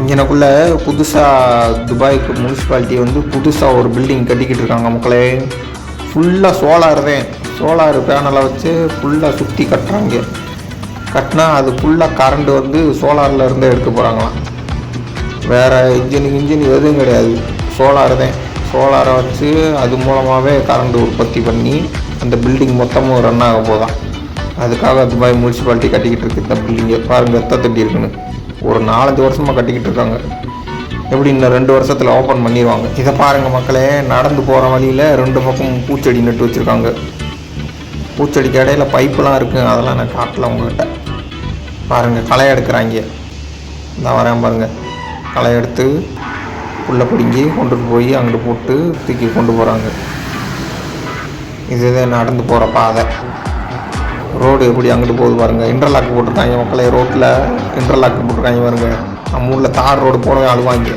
இங்கனக்குள்ளே புதுசாக துபாய்க்கு முனிசிபாலிட்டி வந்து புதுசாக ஒரு பில்டிங் கட்டிக்கிட்டு இருக்காங்க மக்களே. ஃபுல்லாக சோலார் பேனலை வச்சு ஃபுல்லாக சுற்றி கட்டுறாங்க. கட்டினா அது ஃபுல்லாக கரண்ட் வந்து சோலாரில் இருந்து எடுக்க போகிறாங்களாம். வேறு இன்ஜின் எதுவும் கிடையாது, சோலாரை வச்சு அது மூலமாகவே கரண்ட் உற்பத்தி பண்ணி அந்த பில்டிங் மொத்தமும் ரன் ஆக போதான். அதுக்காக துபாய் முனிசிபாலிட்டி கட்டிக்கிட்டு இருக்கு. இந்த பில்டிங்கை பாருங்கள் எத்த தட்டி இருக்குன்னு. ஒரு 4-5 வருஷமாக கட்டிக்கிட்டு இருக்காங்க. எப்படி இன்னும் 2 வருஷத்தில் ஓப்பன் பண்ணிடுவாங்க. இதை பாருங்கள் மக்களே, நடந்து போகிற வழியில் 2 பக்கம் பூச்செடி நட்டு வச்சுருக்காங்க. பூச்செடிக்கு இடையில பைப்பெலாம் இருக்குது, அதெல்லாம் நான் காட்டல உங்கள்கிட்ட. பாருங்கள் களை எடுக்கிறாங்க. இந்த வரேன் பாருங்கள், களை எடுத்து புல்லை பிடுங்கி கொண்டுட்டு போய் அங்கிட்டு போட்டு தூக்கி கொண்டு போகிறாங்க. இதுதான் நடந்து போகிற பாதை. ரோடு எப்படி அங்கிட்டு போகுது பாருங்கள். இன்டர்லாக் போட்டிருக்காங்க மக்களே, ரோட்டில் இன்டர்லாக் போட்டிருக்காங்க பாருங்கள். நம்ம ஊரில் தார் ரோடு போடவே அழுவாங்க.